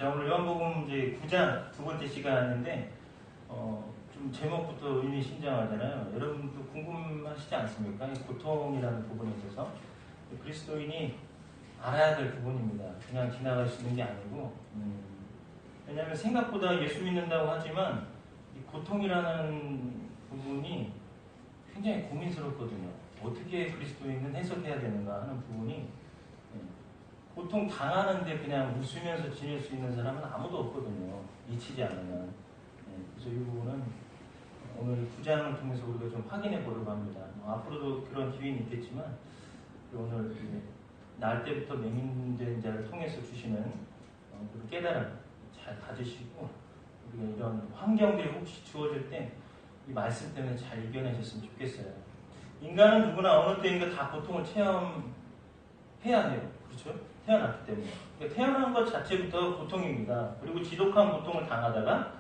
자, 오늘 요한복음 이제 9장 두 번째 시간인데, 좀 제목부터 의미심장하잖아요. 여러분도 궁금하시지 않습니까? 이 고통이라는 부분에 있어서 그리스도인이 알아야 될 부분입니다. 그냥 지나갈 수 있는 게 아니고, 왜냐하면 생각보다 예수 믿는다고 하지만 이 고통이라는 부분이 굉장히 고민스럽거든요. 어떻게 그리스도인은 해석해야 되는가 하는 부분이, 보통 당하는데 그냥 웃으면서 지낼 수 있는 사람은 아무도 없거든요. 잊히지 않으면. 그래서 이 부분은 오늘 9장을 통해서 우리가 좀 확인해 보려고 합니다. 앞으로도 그런 기회는 있겠지만, 오늘 날 때부터 맹인된 자를 통해서 주시는 그 깨달음 잘 가지시고, 우리가 이런 환경들이 혹시 주어질 때 이 말씀 때문에 잘 이겨내셨으면 좋겠어요. 인간은 누구나 어느 때인가 다 고통을 체험해야 해요. 그렇죠? 태어났기 때문에. 그러니까 태어난 것 자체부터 고통입니다. 그리고 지독한 고통을 당하다가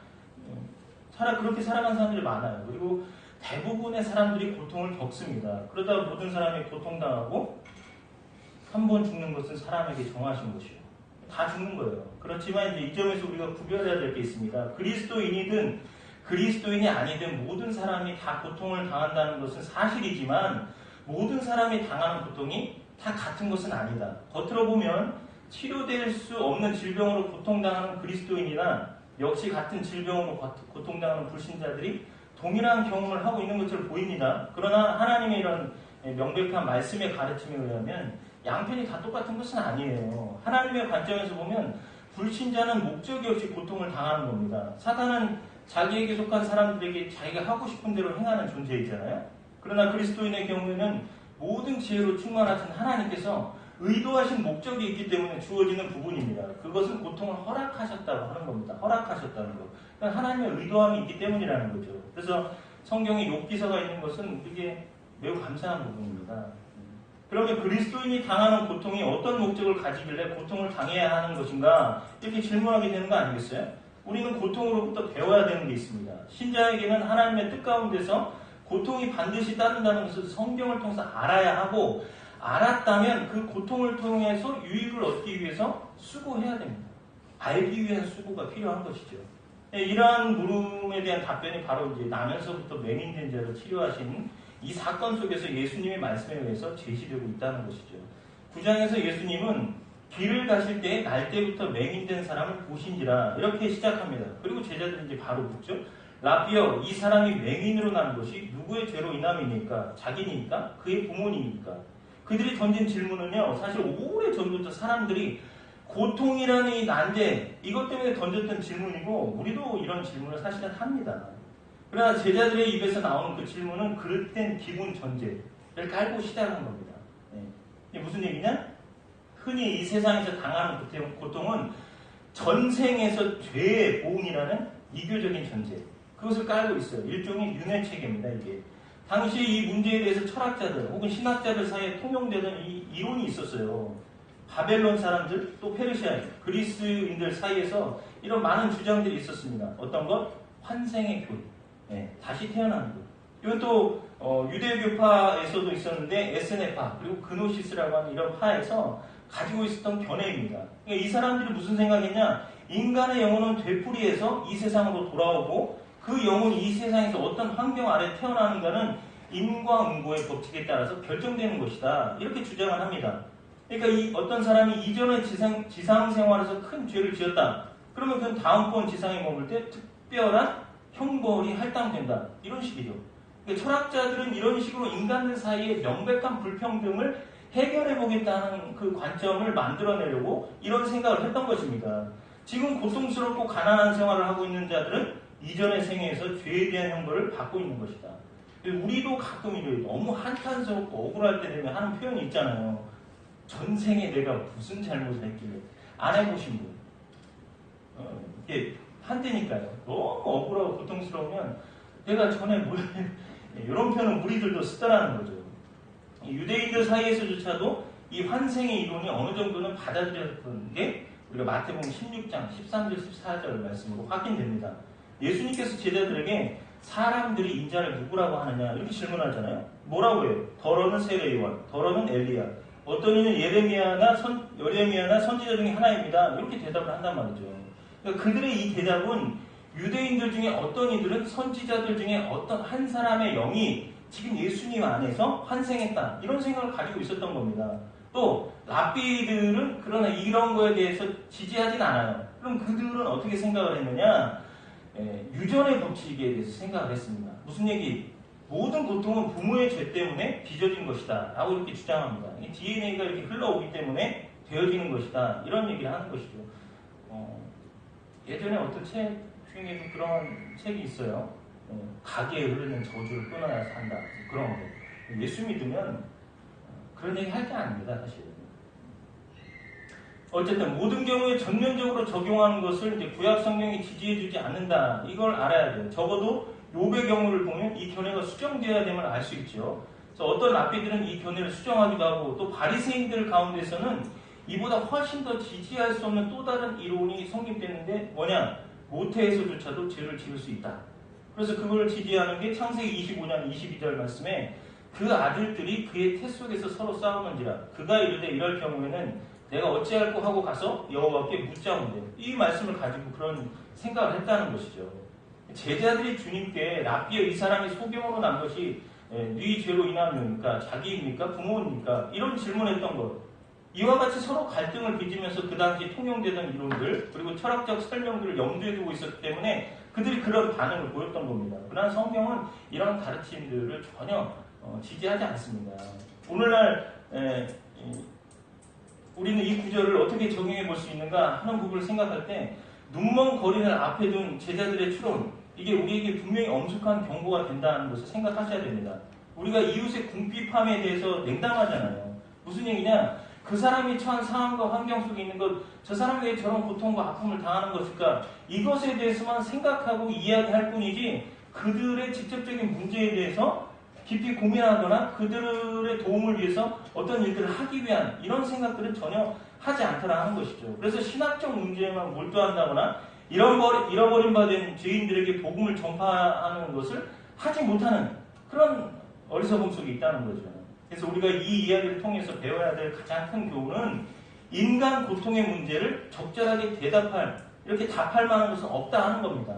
그렇게 살아간 사람들이 많아요. 그리고 대부분의 사람들이 고통을 겪습니다. 그러다가 모든 사람이 고통당하고 한 번 죽는 것은 사람에게 정하신 것이에요. 다 죽는 거예요. 그렇지만 이제 이 점에서 우리가 구별해야 될 게 있습니다. 그리스도인이든 그리스도인이 아니든 모든 사람이 다 고통을 당한다는 것은 사실이지만, 모든 사람이 당하는 고통이 다 같은 것은 아니다. 겉으로 보면 치료될 수 없는 질병으로 고통당하는 그리스도인이나 역시 같은 질병으로 고통당하는 불신자들이 동일한 경험을 하고 있는 것처럼 보입니다. 그러나 하나님의 이런 명백한 말씀의 가르침에 의하면 양편이 다 똑같은 것은 아니에요. 하나님의 관점에서 보면 불신자는 목적이 없이 고통을 당하는 겁니다. 사단은 자기에게 속한 사람들에게 자기가 하고 싶은 대로 행하는 존재이잖아요. 그러나 그리스도인의 경우에는 모든 지혜로 충만하신 하나님께서 의도하신 목적이 있기 때문에 주어지는 부분입니다. 그것은 고통을 허락하셨다고 하는 겁니다. 허락하셨다는 것. 그러니까 하나님의 의도함이 있기 때문이라는 거죠. 그래서 성경에 욥기서가 있는 것은 이게 매우 감사한 부분입니다. 그러면 그리스도인이 당하는 고통이 어떤 목적을 가지길래 고통을 당해야 하는 것인가? 이렇게 질문하게 되는 거 아니겠어요? 우리는 고통으로부터 배워야 되는 게 있습니다. 신자에게는 하나님의 뜻 가운데서 고통이 반드시 따른다는 것을 성경을 통해서 알아야 하고, 알았다면 그 고통을 통해서 유익을 얻기 위해서 수고해야 됩니다. 알기 위한 수고가 필요한 것이죠. 이러한 물음에 대한 답변이 바로 이제 나면서부터 맹인된 자를 치료하신 이 사건 속에서 예수님의 말씀에 의해서 제시되고 있다는 것이죠. 9장에서 예수님은 길을 가실 때 날 때부터 맹인된 사람을 보신지라 이렇게 시작합니다. 그리고 제자들이 이제 바로 묻죠. 라비여, 이 사람이 맹인으로 난 것이 누구의 죄로 인함이니까? 자기니까? 그의 부모님이니까? 그들이 던진 질문은요, 사실 오래 전부터 사람들이 고통이라는 이 난제, 이것 때문에 던졌던 질문이고, 우리도 이런 질문을 사실은 합니다. 그러나 제자들의 입에서 나오는 그 질문은 그릇된 기본 전제를 깔고 시작한 겁니다. 이게 무슨 얘기냐? 흔히 이 세상에서 당하는 고통은 전생에서 죄의 보응이라는 이교적인 전제, 그것을 깔고 있어요. 일종의 윤회체계입니다. 이게 당시 이 문제에 대해서 철학자들 혹은 신학자들 사이에 통용되던 이 이론이 있었어요. 바벨론 사람들, 또 페르시아인, 그리스인들 사이에서 이런 많은 주장들이 있었습니다. 어떤 것? 환생의 교리, 다시 태어나는 것. 이건 또 유대교파에서도 있었는데 에스네파 그리고 그노시스라고 하는 이런 파에서 가지고 있었던 견해입니다. 그러니까 이 사람들이 무슨 생각했냐? 인간의 영혼은 되풀이해서 이 세상으로 돌아오고, 그 영혼이 이 세상에서 어떤 환경 아래 태어나는가는 인과응보의 법칙에 따라서 결정되는 것이다. 이렇게 주장을 합니다. 그러니까 어떤 사람이 이전의 지상 생활에서 큰 죄를 지었다. 그러면 그건 다음번 지상에 머물 때 특별한 형벌이 할당된다. 이런 식이죠. 그러니까 철학자들은 이런 식으로 인간들 사이에 명백한 불평등을 해결해보겠다는 그 관점을 만들어내려고 이런 생각을 했던 것입니다. 지금 고통스럽고 가난한 생활을 하고 있는 자들은 이전의 생애에서 죄에 대한 형벌을 받고 있는 것이다. 우리도 가끔 이래요. 너무 한탄스럽고 억울할 때 되면 하는 표현이 있잖아요. 전생에 내가 무슨 잘못을 했길래. 안 해보신 분. 이게 한때니까요. 너무 억울하고 고통스러우면 내가 전에 이런 표현은 우리들도 쓰더라는 거죠. 유대인들 사이에서조차도 이 환생의 이론이 어느 정도는 받아들였던 게 우리가 마태복음 16장 13절 14절 말씀으로 확인됩니다. 예수님께서 제자들에게 사람들이 인자를 누구라고 하느냐 이렇게 질문하잖아요. 뭐라고 해요? 더러는 세례요한, 더러는 엘리야, 어떤 이는 예레미야나 선지자 중에 하나입니다. 이렇게 대답을 한단 말이죠. 그러니까 그들의 이 대답은 유대인들 중에 어떤 이들은 선지자들 중에 어떤 한 사람의 영이 지금 예수님 안에서 환생했다. 이런 생각을 가지고 있었던 겁니다. 또 랍비들은 그러나 이런 거에 대해서 지지하진 않아요. 그럼 그들은 어떻게 생각을 했느냐? 유전의 법칙에 대해서 생각을 했습니다. 무슨 얘기? 모든 고통은 부모의 죄 때문에 빚어진 것이다 라고 이렇게 주장합니다. DNA가 이렇게 흘러오기 때문에 되어지는 것이다. 이런 얘기를 하는 것이죠. 예전에 어떤 책 중에 그런 책이 있어요. 가게에 흐르는 저주를 끊어야 산다. 그런 거. 예수 믿으면 그런 얘기 할 게 아닙니다. 사실은. 어쨌든 모든 경우에 전면적으로 적용하는 것을 이제 구약 성경이 지지해주지 않는다. 이걸 알아야 돼요. 적어도 욥의 경우를 보면 이 견해가 수정되어야 됨을 알 수 있죠. 그래서 어떤 랍비들은 이 견해를 수정하기도 하고 또 바리새인들 가운데서는 이보다 훨씬 더 지지할 수 없는 또 다른 이론이 성립되는데 뭐냐? 모태에서조차도 죄를 지을 수 있다. 그래서 그걸 지지하는 게 창세기 25장 22절 말씀에 그 아들들이 그의 태 속에서 서로 싸우는지라 그가 이르되 이럴 경우에는 내가 어찌할꼬 하고 가서 여호와께 묻자온대. 이 말씀을 가지고 그런 생각을 했다는 것이죠. 제자들이 주님께 랍비여 이 사람이 소경으로 난 것이 네 죄로 인하여입니까? 자기입니까? 부모입니까? 이런 질문했던 것. 이와 같이 서로 갈등을 빚으면서 그 당시 통용되던 이론들 그리고 철학적 설명들을 염두에 두고 있었기 때문에 그들이 그런 반응을 보였던 겁니다. 그러나 성경은 이런 가르침들을 전혀 지지하지 않습니다. 오늘날 우리는 이 구절을 어떻게 적용해 볼 수 있는가 하는 부분을 생각할 때 눈먼 거린을 앞에 둔 제자들의 추론 이게 우리에게 분명히 엄숙한 경고가 된다는 것을 생각하셔야 됩니다. 우리가 이웃의 궁핍함에 대해서 냉담하잖아요. 무슨 얘기냐? 그 사람이 처한 상황과 환경 속에 있는 것, 저 사람이 왜 저런 고통과 아픔을 당하는 것일까? 이것에 대해서만 생각하고 이야기할 뿐이지 그들의 직접적인 문제에 대해서 깊이 고민하거나 그들의 도움을 위해서 어떤 일들을 하기 위한 이런 생각들은 전혀 하지 않더라 하는 것이죠. 그래서 신학적 문제에만 몰두한다거나 잃어버린 바 된 죄인들에게 복음을 전파하는 것을 하지 못하는 그런 어리석음 속에 있다는 거죠. 그래서 우리가 이 이야기를 통해서 배워야 될 가장 큰 교훈은 인간 고통의 문제를 적절하게 이렇게 답할 만한 것은 없다 하는 겁니다.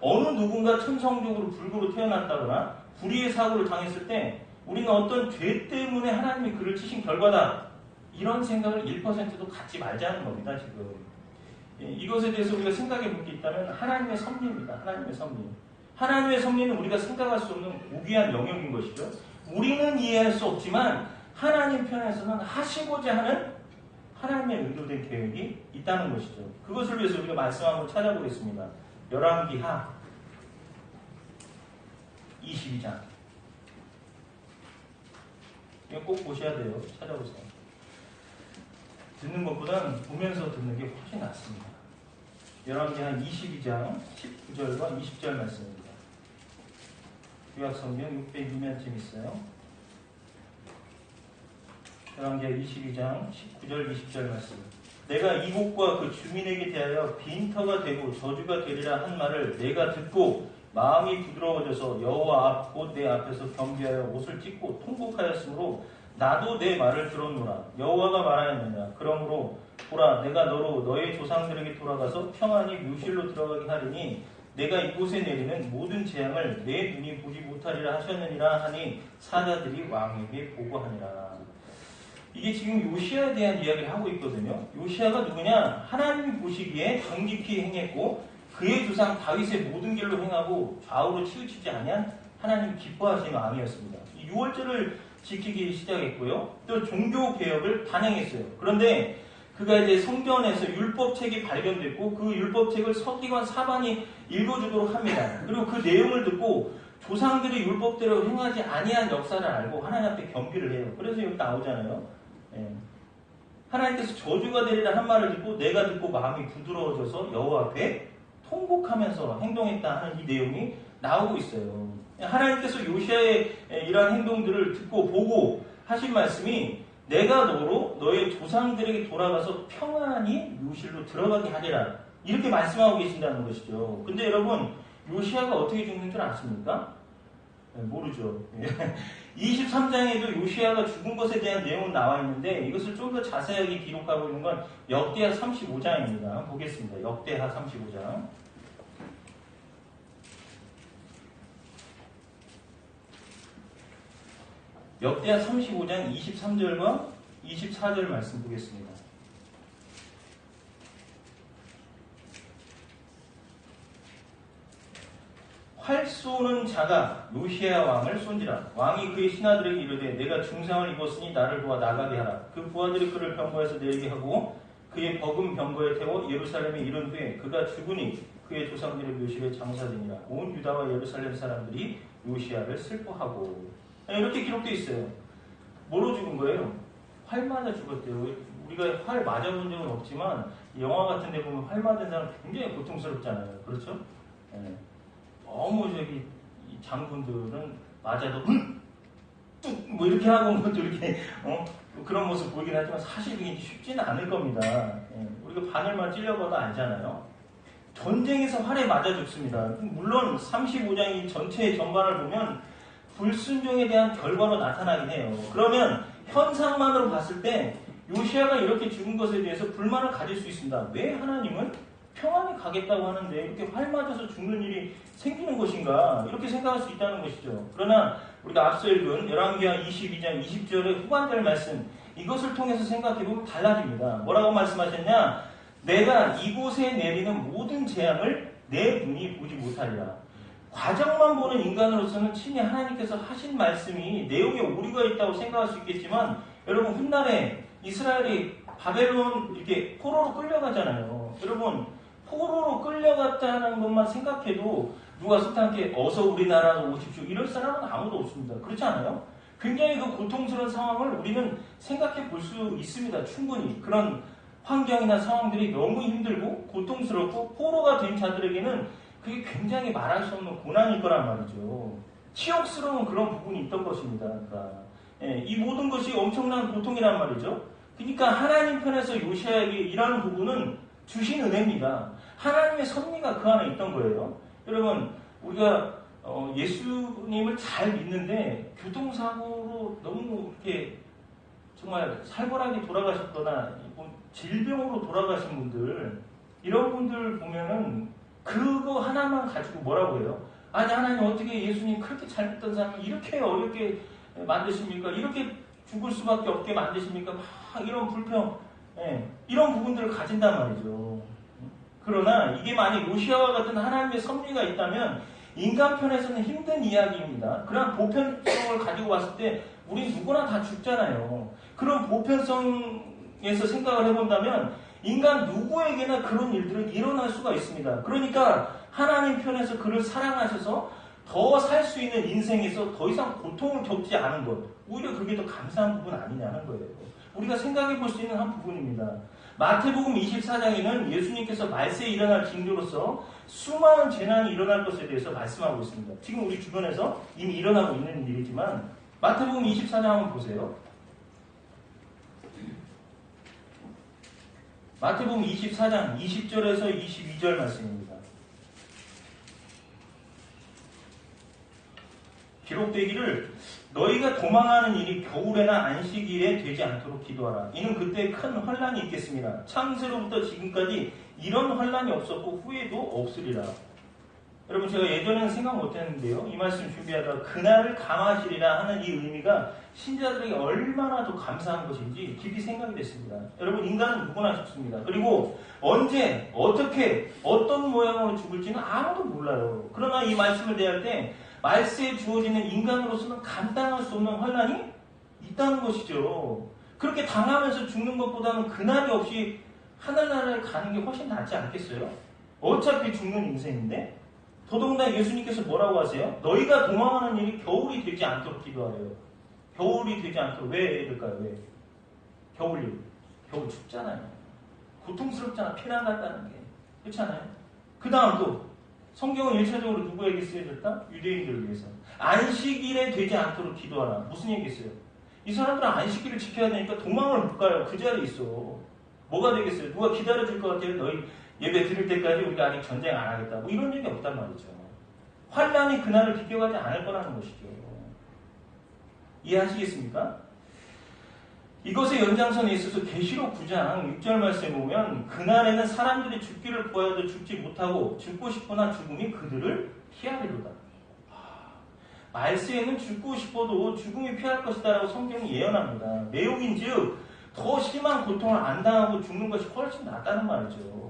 어느 누군가 천성적으로 불구로 태어났다거나 불의의 사고를 당했을 때 우리는 어떤 죄 때문에 하나님이 그를 치신 결과다. 이런 생각을 1%도 갖지 말자는 겁니다. 지금. 이것에 대해서 우리가 생각해 볼 게 있다면 하나님의 섭리입니다. 하나님의 섭리. 하나님의 섭리는 우리가 생각할 수 없는 고귀한 영역인 것이죠. 우리는 이해할 수 없지만 하나님 편에서는 하시고자 하는 하나님의 의도된 계획이 있다는 것이죠. 그것을 위해서 우리가 말씀 한번 찾아보겠습니다. 열왕기하 22장. 이거 꼭 보셔야 돼요. 찾아보세요. 듣는 것보다는 보면서 듣는 게 훨씬 낫습니다. 열왕기하 22장 19절과 20절 말씀입니다. 구약성경 602면쯤 있어요. 열왕기하 22장 19절 20절 말씀. 내가 이곳과 그 주민에게 대하여 빈터가 되고 저주가 되리라 한 말을 내가 듣고 마음이 부드러워져서 여호와 앞 곧 내 앞에서 겸비하여 옷을 찢고 통곡하였으므로 나도 내 말을 들었노라. 여호와가 말하였느냐. 그러므로 보라 내가 너로 너의 조상들에게 돌아가서 평안히 묘실로 들어가게 하리니 내가 이곳에 내리는 모든 재앙을 내 눈이 보지 못하리라 하셨느니라 하니 사자들이 왕에게 보고하니라. 이게 지금 요시아에 대한 이야기를 하고 있거든요. 요시아가 누구냐? 하나님이 보시기에 정직히 행했고 그의 조상 다윗의 모든 길로 행하고 좌우로 치우치지 아니한 하나님 기뻐하시는 왕이었습니다. 6월절을 지키기 시작했고요. 또 종교개혁을 단행했어요. 그런데 그가 이제 성전에서 율법책이 발견됐고 그 율법책을 서기관 사반이 읽어주도록 합니다. 그리고 그 내용을 듣고 조상들이 율법대로 행하지 아니한 역사를 알고 하나님 앞에 겸비를 해요. 그래서 여기 나오잖아요. 하나님께서 저주가 되리라 한 말을 듣고 내가 듣고 마음이 부드러워져서 여호와 앞에 통곡하면서 행동했다 하는 이 내용이 나오고 있어요. 하나님께서 요시아의 이러한 행동들을 듣고 보고 하신 말씀이 내가 너로 너의 조상들에게 돌아가서 평안히 묘실로 들어가게 하리라. 이렇게 말씀하고 계신다는 것이죠. 근데 여러분 요시아가 어떻게 죽는 줄 아십니까? 모르죠. 23장에도 요시야가 죽은 것에 대한 내용은 나와 있는데 이것을 좀 더 자세하게 기록하고 있는 건 역대하 35장입니다. 보겠습니다. 역대하 35장. 역대하 35장 23절과 24절 말씀 보겠습니다. 활 쏘는 자가 요시야 왕을 쏜지라. 왕이 그의 신하들에게 이르되 내가 중상을 입었으니 나를 도와 나가게 하라. 그 부하들이 그를 병거에서 내리게 하고 그의 버금 병거에 태워 예루살렘에 이른 후에 그가 죽으니 그의 조상들의 묘실에 장사되니라. 온 유다와 예루살렘 사람들이 요시야를 슬퍼하고. 이렇게 기록되어 있어요. 뭐로 죽은 거예요? 활 맞아 죽었대요. 우리가 활 맞아본 적은 없지만 영화 같은 데 보면 활 맞은 사람 굉장히 고통스럽잖아요. 그렇죠? 네. 너무 저기 장군들은 맞아도 뭐 이렇게 하고 뭐 이렇게 그런 모습 보이긴 하지만 사실 그게 쉽지는 않을 겁니다. 예, 우리가 바늘만 찔려봐도 알잖아요. 전쟁에서 활에 맞아 죽습니다. 물론 35장이 전체의 전반을 보면 불순종에 대한 결과로 나타나긴 해요. 그러면 현상만으로 봤을 때 요시야가 이렇게 죽은 것에 대해서 불만을 가질 수 있습니다. 왜 하나님은 평안히 가겠다고 하는데 이렇게 활 맞아서 죽는 일이 생기는 것인가, 이렇게 생각할 수 있다는 것이죠. 그러나 우리가 앞서 읽은 열왕기하 22장 20절의 후반절 말씀, 이것을 통해서 생각해보면 달라집니다. 뭐라고 말씀하셨냐? 내가 이곳에 내리는 모든 재앙을 내 눈이 보지 못하리라. 과정만 보는 인간으로서는 친히 하나님께서 하신 말씀이 내용에 오류가 있다고 생각할 수 있겠지만, 여러분 훗날에 이스라엘이 바벨론 이렇게 포로로 끌려가잖아요. 여러분 포로로 끌려갔다는 것만 생각해도 누가 스탄께 어서 우리나라로 오십시오 이럴 사람은 아무도 없습니다. 그렇지 않아요? 굉장히 그 고통스러운 상황을 우리는 생각해 볼 수 있습니다. 충분히. 그런 환경이나 상황들이 너무 힘들고 고통스럽고 포로가 된 자들에게는 그게 굉장히 말할 수 없는 고난일 거란 말이죠. 치욕스러운 그런 부분이 있던 것입니다. 그러니까 이 모든 것이 엄청난 고통이란 말이죠. 그러니까 하나님 편에서 요시야에게 이러한 부분은 주신 은혜입니다. 하나님의 섭리가 그 안에 있던 거예요. 여러분 우리가 예수님을 잘 믿는데 교통사고로 너무 이렇게 정말 살벌하게 돌아가셨거나 질병으로 돌아가신 분들, 이런 분들 보면은 그거 하나만 가지고 뭐라고 해요? 아니 하나님 어떻게 예수님 그렇게 잘 믿던 사람을 이렇게 어렵게 만드십니까? 이렇게 죽을 수밖에 없게 만드십니까? 막 이런 불평, 이런 부분들을 가진단 말이죠. 그러나 이게 만약 요시야와 같은 하나님의 섭리가 있다면 인간 편에서는 힘든 이야기입니다. 그런 보편성을 가지고 왔을 때 우리 누구나 다 죽잖아요. 그런 보편성에서 생각을 해본다면 인간 누구에게나 그런 일들은 일어날 수가 있습니다. 그러니까 하나님 편에서 그를 사랑하셔서 더 살 수 있는 인생에서 더 이상 고통을 겪지 않은 것, 오히려 그게 더 감사한 부분 아니냐는 거예요. 우리가 생각해 볼 수 있는 한 부분입니다. 마태복음 24장에는 예수님께서 말세에 일어날 징조로서 수많은 재난이 일어날 것에 대해서 말씀하고 있습니다. 지금 우리 주변에서 이미 일어나고 있는 일이지만 마태복음 24장 한번 보세요. 마태복음 24장 20절에서 22절 말씀입니다. 기록되기를 너희가 도망하는 일이 겨울에나 안식일에 되지 않도록 기도하라. 이는 그때 큰 환란이 있겠습니다. 창세로부터 지금까지 이런 환란이 없었고 후에도 없으리라. 여러분 제가 예전에는 생각 못했는데요. 이 말씀 준비하다가 그날을 감하시리라 하는 이 의미가 신자들에게 얼마나 더 감사한 것인지 깊이 생각이 됐습니다. 여러분 인간은 누구나 죽습니다. 그리고 언제 어떻게 어떤 모양으로 죽을지는 아무도 몰라요. 그러나 이 말씀을 대할 때 말세에 주어지는 인간으로서는 감당할 수 없는 환란이 있다는 것이죠. 그렇게 당하면서 죽는 것보다는 그날이 없이 하늘나라에 가는 게 훨씬 낫지 않겠어요? 어차피 죽는 인생인데. 더더군다나 예수님께서 뭐라고 하세요? 너희가 도망하는 일이 겨울이 되지 않도록 기도하래요. 겨울이 되지 않도록. 왜 이럴까요? 왜? 겨울 춥잖아요. 고통스럽잖아. 피난 갔다는 게. 그렇잖아요. 그 다음 또 성경은 1차적으로 누구에게 쓰여졌다? 유대인들을 위해서. 안식일에 되지 않도록 기도하라. 무슨 얘기겠어요? 이 사람들은 안식일을 지켜야 되니까 도망을 못 가요. 그 자리에 있어. 뭐가 되겠어요? 누가 기다려줄 것 같아요? 너희 예배 드릴 때까지 우리가 아직 전쟁 안 하겠다. 뭐 이런 얘기 없단 말이죠. 환란이 그날을 비껴가지 않을 거라는 것이죠. 이해하시겠습니까? 이것의 연장선에 있어서 계시록 9장 6절 말씀에 보면 그날에는 사람들이 죽기를 구하여도 죽지 못하고 죽고 싶으나 죽음이 그들을 피하리로다. 말세에는 죽고 싶어도 죽음이 피할 것이다 라고 성경이 예언합니다. 매혹인즉 더 심한 고통을 안 당하고 죽는 것이 훨씬 낫다는 말이죠.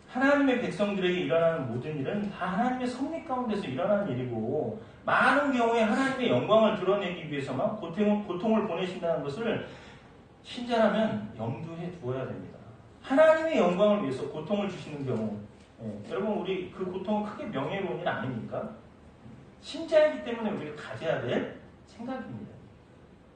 하나님의 백성들에게 일어나는 모든 일은 다 하나님의 섭리 가운데서 일어나는 일이고 많은 경우에 하나님의 영광을 드러내기 위해서만 고통을 보내신다는 것을 신자라면 염두에 두어야 됩니다. 하나님의 영광을 위해서 고통을 주시는 경우 여러분 우리 그 고통은 크게 명예로운 일 아닙니까? 신자이기 때문에 우리가 가져야 될 생각입니다.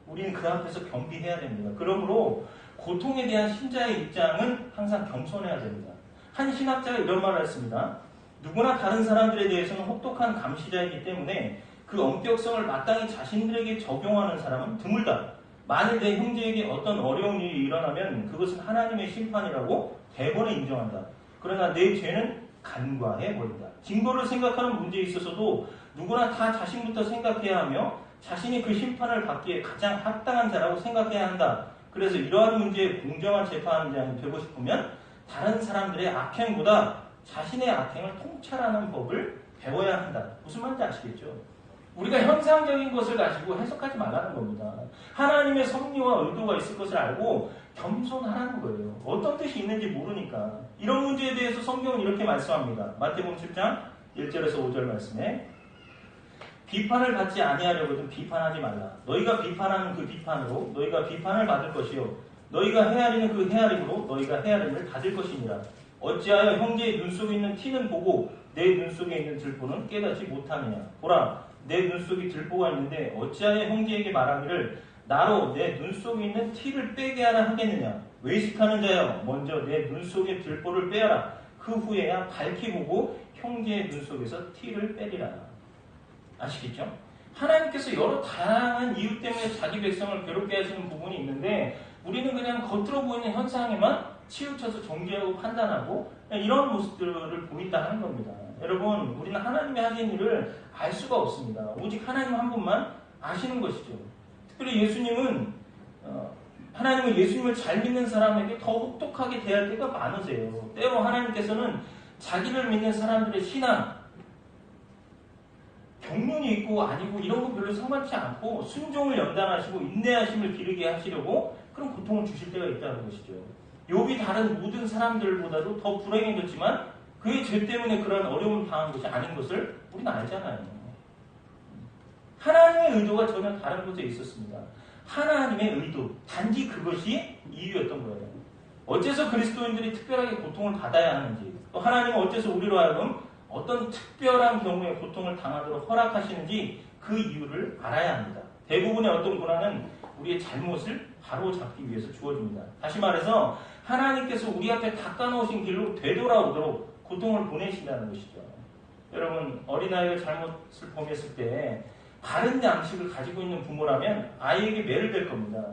우리는 그 앞에서 겸비해야 됩니다. 그러므로 고통에 대한 신자의 입장은 항상 겸손해야 됩니다. 한 신학자가 이런 말을 했습니다. 누구나 다른 사람들에 대해서는 혹독한 감시자이기 때문에 그 엄격성을 마땅히 자신들에게 적용하는 사람은 드물다. 만일 내 형제에게 어떤 어려운 일이 일어나면 그것은 하나님의 심판이라고 대번에 인정한다. 그러나 내 죄는 간과해버린다. 징벌을 생각하는 문제에 있어서도 누구나 다 자신부터 생각해야 하며 자신이 그 심판을 받기에 가장 합당한 자라고 생각해야 한다. 그래서 이러한 문제에 공정한 재판하는 자가 되고 싶으면 다른 사람들의 악행보다 자신의 악행을 통찰하는 법을 배워야 한다. 무슨 말인지 아시겠죠? 우리가 형상적인 것을 가지고 해석하지 말라는 겁니다. 하나님의 섭리와 의도가 있을 것을 알고 겸손하라는 거예요. 어떤 뜻이 있는지 모르니까. 이런 문제에 대해서 성경은 이렇게 말씀합니다. 마태복음 10장 1절에서 5절 말씀에 비판을 받지 아니하려거든 비판하지 말라. 너희가 비판하는 그 비판으로 너희가 비판을 받을 것이요 너희가 헤아리는 그 헤아림으로 너희가 헤아림을 받을 것이니라. 어찌하여 형제의 눈 속에 있는 티는 보고 내 눈 속에 있는 들보는 깨닫지 못하느냐. 보라, 내 눈 속에 들보가 있는데 어찌하여 형제에게 말하기를 나로 내 눈 속에 있는 티를 빼게 하라 하겠느냐. 외식하는 자여, 먼저 내 눈 속에 들보를 빼어라. 그 후에야 밝히 보고 형제의 눈 속에서 티를 빼리라. 아시겠죠? 하나님께서 여러 다양한 이유 때문에 자기 백성을 괴롭게 하시는 부분이 있는데 우리는 그냥 겉으로 보이는 현상에만 치우쳐서 정죄하고 판단하고 이런 모습들을 보인다 하는 겁니다. 여러분, 우리는 하나님이 하신 일을 알 수가 없습니다. 오직 하나님 한 분만 아시는 것이죠. 특별히 예수님은 하나님은 예수님을 잘 믿는 사람에게 더 혹독하게 대할 때가 많으세요. 때로 하나님께서는 자기를 믿는 사람들의 신앙, 경륜이 있고 아니고 이런 거 별로 상관치 않고 순종을 연단하시고 인내하심을 기르게 하시려고 그런 고통을 주실 때가 있다는 것이죠. 욥이 다른 모든 사람들보다도 더 불행해졌지만 그의 죄 때문에 그런 어려움을 당한 것이 아닌 것을 우리는 알잖아요. 하나님의 의도가 전혀 다른 곳에 있었습니다. 하나님의 의도, 단지 그것이 이유였던 거예요. 어째서 그리스도인들이 특별하게 고통을 받아야 하는지, 또 하나님은 어째서 우리로 하여금 어떤 특별한 경우에 고통을 당하도록 허락하시는지 그 이유를 알아야 합니다. 대부분의 어떤 고난은 우리의 잘못을 바로잡기 위해서 주어집니다. 다시 말해서 하나님께서 우리 앞에 닦아놓으신 길로 되돌아오도록 고통을 보내신다는 것이죠. 여러분, 어린아이가 잘못을 범했을 때 바른 양식을 가지고 있는 부모라면 아이에게 매를 댈 겁니다.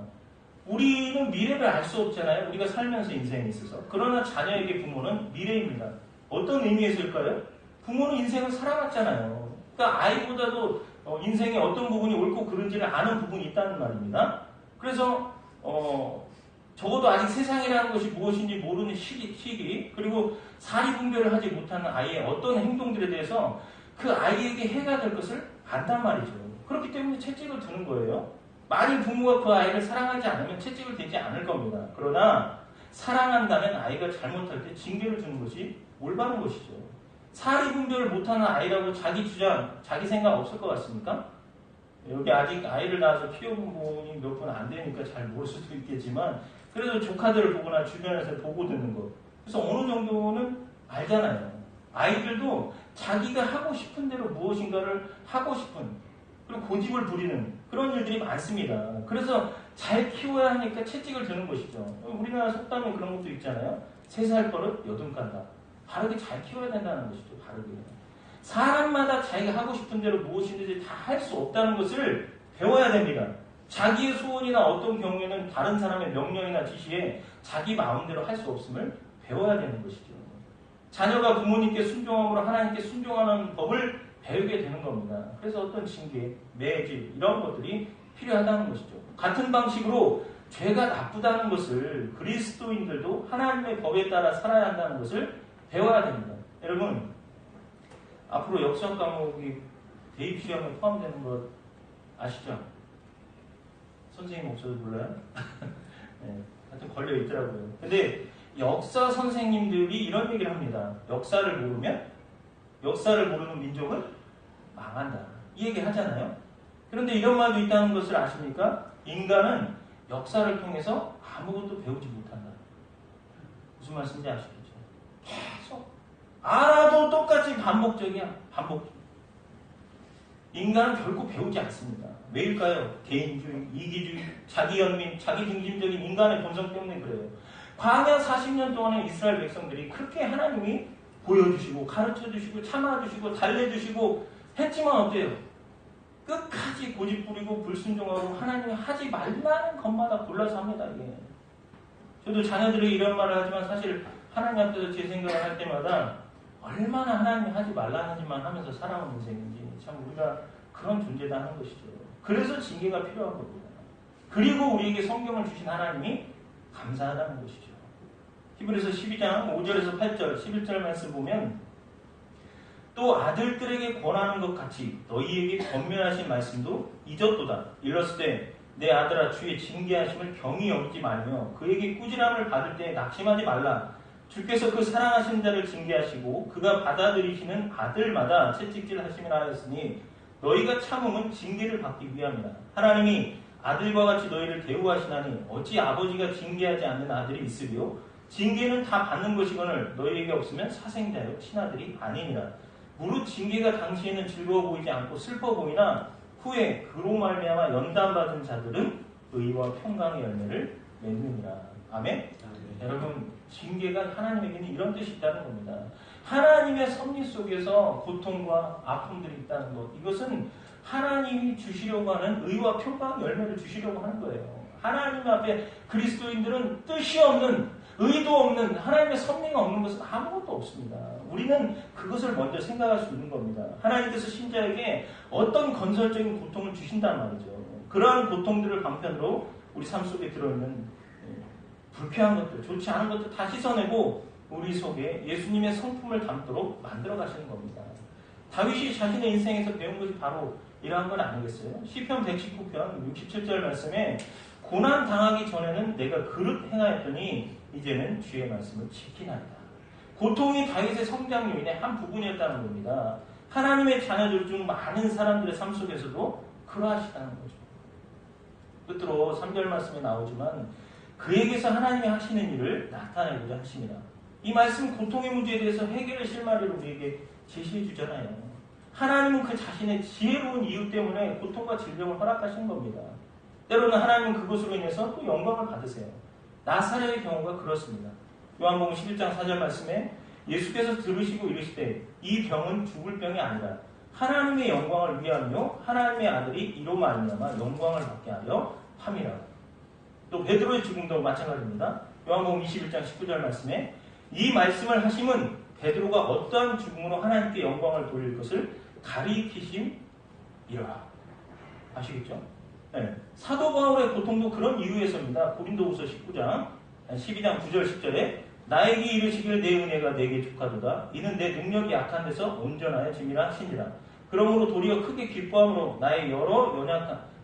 우리는 미래를 알 수 없잖아요. 우리가 살면서 인생에 있어서. 그러나 자녀에게 부모는 미래입니다. 어떤 의미에서일까요? 부모는 인생을 살아갔잖아요. 그러니까 아이보다도 인생의 어떤 부분이 옳고 그른지를 아는 부분이 있다는 말입니다. 그래서 적어도 아직 세상이라는 것이 무엇인지 모르는 시기 그리고 사리분별을 하지 못하는 아이의 어떤 행동들에 대해서 그 아이에게 해가 될 것을 안단 말이죠. 그렇기 때문에 채찍을 드는 거예요. 만일 부모가 그 아이를 사랑하지 않으면 채찍을 대지 않을 겁니다. 그러나 사랑한다면 아이가 잘못할 때 징계를 주는 것이 올바른 것이죠. 사리분별을 못하는 아이라고 자기 주장, 자기 생각 없을 것 같습니까? 여기 아직 아이를 낳아서 키워본 분이 몇 분 안 되니까 잘 모를 수도 있겠지만 그래도 조카들을 보거나 주변에서 보고 듣는 것. 그래서 어느 정도는 알잖아요. 아이들도 자기가 하고 싶은 대로 무엇인가를 하고 싶은 그리고 고집을 부리는 그런 일들이 많습니다. 그래서 잘 키워야 하니까 채찍을 드는 것이죠. 우리나라 속담에 그런 것도 있잖아요. 3살 버릇 여든 간다. 바르게 잘 키워야 된다는 것이죠. 바르게. 사람마다 자기가 하고 싶은 대로 무엇이든지 다 할 수 없다는 것을 배워야 됩니다. 자기의 소원이나 어떤 경우에는 다른 사람의 명령이나 지시에 자기 마음대로 할 수 없음을 배워야 되는 것이죠. 자녀가 부모님께 순종함으로 하나님께 순종하는 법을 배우게 되는 겁니다. 그래서 어떤 징계, 매질 이런 것들이 필요하다는 것이죠. 같은 방식으로 죄가 나쁘다는 것을 그리스도인들도 하나님의 법에 따라 살아야 한다는 것을 배워야 됩니다. 여러분, 앞으로 역사 과목이 대입 시험에 포함되는 것 아시죠? 선생님 없어도 몰라요? 네, 하여튼 걸려 있더라고요. 근데 역사 선생님들이 이런 얘기를 합니다. 역사를 모르는 민족은 망한다. 이 얘기 하잖아요. 그런데 이런 말도 있다는 것을 아십니까? 인간은 역사를 통해서 아무것도 배우지 못한다. 무슨 말씀인지 아시겠죠? 계속 알아도 똑같이 반복적이야. 반복. 인간은 결코 배우지 않습니다. 왜일까요? 개인주의, 이기주의, 자기연민, 자기중심적인 인간의 본성 때문에 그래요. 광야 40년 동안의 이스라엘 백성들이 그렇게 하나님이 보여주시고 가르쳐주시고 참아주시고 달래주시고 했지만 어때요? 끝까지 고집부리고 불순종하고 하나님이 하지 말라는 것마다 골라서 합니다. 이게. 저도 자녀들이 이런 말을 하지만 사실 하나님 앞에서 제 생각을 할 때마다 얼마나 하나님이 하지 말라는지만 하면서 살아온 인생인지 참 우리가 그런 존재다 하는 것이죠. 그래서 징계가 필요한 겁니다. 그리고 우리에게 성경을 주신 하나님이 감사하다는 것이죠. 히브리서 12장 5절에서 8절 11절 말씀 보면 또 아들들에게 권하는 것 같이 너희에게 권면하신 말씀도 잊었도다. 일렀을 때 내 아들아 주의 징계하심을 경히 여기지 말며 그에게 꾸지람을 받을 때 낙심하지 말라. 주께서 그 사랑하시는 자를 징계하시고 그가 받아들이시는 아들마다 채찍질 하심이라 하였으니 너희가 참음은 징계를 받기 위함이라. 하나님이 아들과 같이 너희를 대우하시나니 어찌 아버지가 징계하지 않는 아들이 있으리요? 징계는 다 받는 것이거늘 너희에게 없으면 사생자요 친아들이 아니니라. 무릇 징계가 당시에는 즐거워 보이지 않고 슬퍼 보이나 후에 그로 말미암아 연단받은 자들은 의와 평강의 열매를 맺느니라. 아멘? 여러분, 징계가 하나님에게는 이런 뜻이 있다는 겁니다. 하나님의 섭리 속에서 고통과 아픔들이 있다는 것, 이것은 하나님이 주시려고 하는 의와 평강의 열매를 주시려고 하는 거예요. 하나님 앞에 그리스도인들은 뜻이 없는, 의도 없는, 하나님의 섭리가 없는 것은 아무것도 없습니다. 우리는 그것을 먼저 생각할 수 있는 겁니다. 하나님께서 신자에게 어떤 건설적인 고통을 주신단 말이죠. 그러한 고통들을 방편으로 우리 삶 속에 들어있는 불쾌한 것들, 좋지 않은 것들 다 씻어내고 우리 속에 예수님의 성품을 담도록 만들어 가시는 겁니다. 다윗이 자신의 인생에서 배운 것이 바로 이러한 건 아니겠어요? 시편 119편 67절 말씀에 고난 당하기 전에는 내가 그릇 행하였더니 이제는 주의 말씀을 지키나이다. 고통이 다윗의 성장 요인의 한 부분이었다는 겁니다. 하나님의 자녀들 중 많은 사람들의 삶 속에서도 그러하시다는 거죠. 끝으로 3절 말씀에 나오지만 그에게서 하나님이 하시는 일을 나타내고자 하십니다. 이 말씀 고통의 문제에 대해서 해결의 실마리를 우리에게 제시해 주잖아요. 하나님은 그 자신의 지혜로운 이유 때문에 고통과 질병을 허락하신 겁니다. 때로는 하나님은 그것으로 인해서 또 영광을 받으세요. 나사렛의 경우가 그렇습니다. 요한복음 11장 4절 말씀에 예수께서 들으시고 이르시되 이 병은 죽을 병이 아니라 하나님의 영광을 위하며 하나님의 아들이 이로 말미암아 영광을 받게 하려 함이라. 또 베드로의 죽음도 마찬가지입니다. 요한복음 21장 19절 말씀에 이 말씀을 하심은 베드로가 어떠한 죽음으로 하나님께 영광을 돌릴 것을 가리키심이라. 아시겠죠? 네. 사도 바울의 고통도 그런 이유에서입니다. 고린도후서 19장 12장 9절 10절에 나에게 이르시길 내 은혜가 내게 족하도다. 이는 내 능력이 약한 데서 온전하여 짐이라 하시니라. 그러므로 도리어 크게 기뻐함으로 나의 여러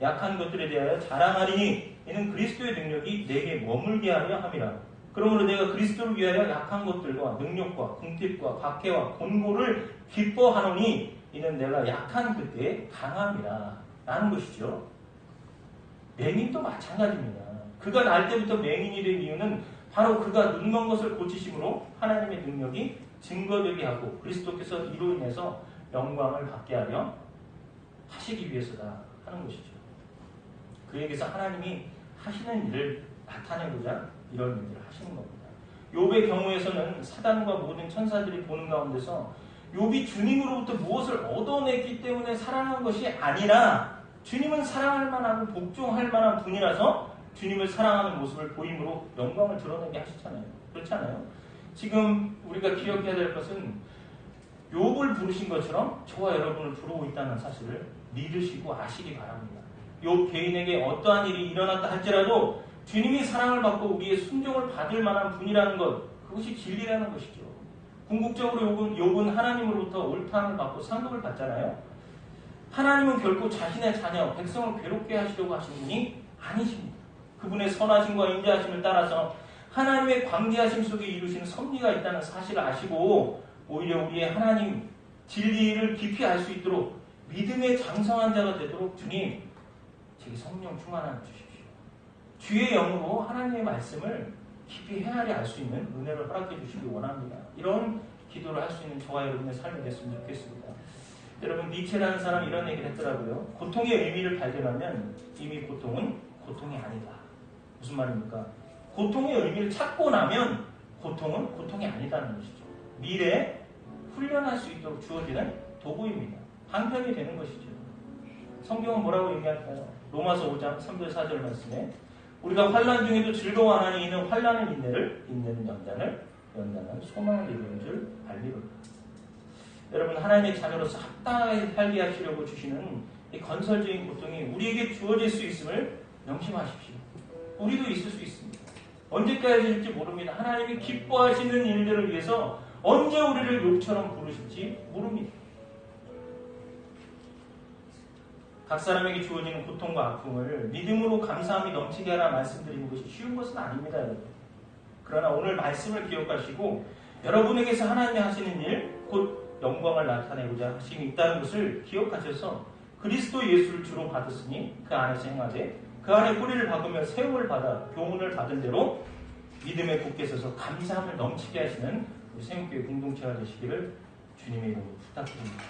약한 것들에 대하여 자랑하리니 이는 그리스도의 능력이 내게 머물게 하려 함이라. 그러므로 내가 그리스도를 위하여 약한 것들과 능력과 궁핍과 박해와 곤고를 기뻐하노니 이는 내가 약한 그때에 강함이라. 라는 것이죠. 맹인도 마찬가지입니다. 그가 날 때부터 맹인이 된 이유는 바로 그가 눈먼 것을 고치심으로 하나님의 능력이 증거되게 하고 그리스도께서 이로 인해서 영광을 받게 하려 하시기 위해서다 하는 것이죠. 그에게서 하나님이 하시는 일을 나타내고자 이런 일을 하시는 겁니다. 욥의 경우에서는 사단과 모든 천사들이 보는 가운데서 욥이 주님으로부터 무엇을 얻어냈기 때문에 사랑한 것이 아니라 주님은 사랑할 만하고 복종할 만한 분이라서 주님을 사랑하는 모습을 보임으로 영광을 드러내게 하시잖아요. 그렇잖아요. 지금 우리가 기억해야 될 것은 욥을 부르신 것처럼 저와 여러분을 부르고 있다는 사실을 믿으시고 아시기 바랍니다. 욥 개인에게 어떠한 일이 일어났다 할지라도 주님이 사랑을 받고 우리의 순종을 받을 만한 분이라는 것, 그것이 진리라는 것이죠. 궁극적으로 욥은 하나님으로부터 옳다함을 받고 상급을 받잖아요. 하나님은 결코 자신의 자녀, 백성을 괴롭게 하시려고 하신 분이 아니십니다. 그분의 선하심과 인자하심을 따라서 하나님의 광대하심 속에 이루시는 섭리가 있다는 사실을 아시고 오히려 우리의 하나님 진리를 깊이 알 수 있도록 믿음의 장성한 자가 되도록 주님, 제게 성령 충만함 주십시오. 주의 영으로 하나님의 말씀을 깊이 헤아려 알 수 있는 은혜를 허락해 주시기 원합니다. 이런 기도를 할 수 있는 저와 여러분의 삶이 됐으면 좋겠습니다. 여러분, 니체라는 사람이 이런 얘기를 했더라고요. 고통의 의미를 발견하면 이미 고통은 고통이 아니다. 무슨 말입니까? 고통의 의미를 찾고 나면 고통은 고통이 아니다는 것이죠. 미래에 훈련할 수 있도록 주어지는 도구입니다. 방편이 되는 것이죠. 성경은 뭐라고 얘기할까요? 로마서 5장 3절 4절 말씀에 우리가 환난 중에도 즐거워하나니 이는 환난의 인내를, 인내는 연단을, 연단은 소망을 이루는 줄 알미로다. 여러분, 하나님의 자녀로서 합당하게 살게 하시려고 주시는 이 건설적인 고통이 우리에게 주어질 수 있음을 명심하십시오. 우리도 있을 수 있습니다. 언제까지 될지 모릅니다. 하나님이 기뻐하시는 일들을 위해서 언제 우리를 욥처럼 부르실지 모릅니다. 각 사람에게 주어지는 고통과 아픔을 믿음으로 감사함이 넘치게 하라 말씀드리는 것이 쉬운 것은 아닙니다, 여러분. 그러나 오늘 말씀을 기억하시고 여러분에게서 하나님이 하시는 일, 곧 영광을 나타내고자 하심이 있다는 것을 기억하셔서 그리스도 예수를 주로 받았으니 그 안에서 행하되 그 안에 뿌리를 박으며 세움을 받아 교훈을 받은 대로 믿음에 굳게 서서 감사함을 넘치게 하시는 우리 생명교회 공동체가 되시기를 주님의 이름으로 부탁드립니다.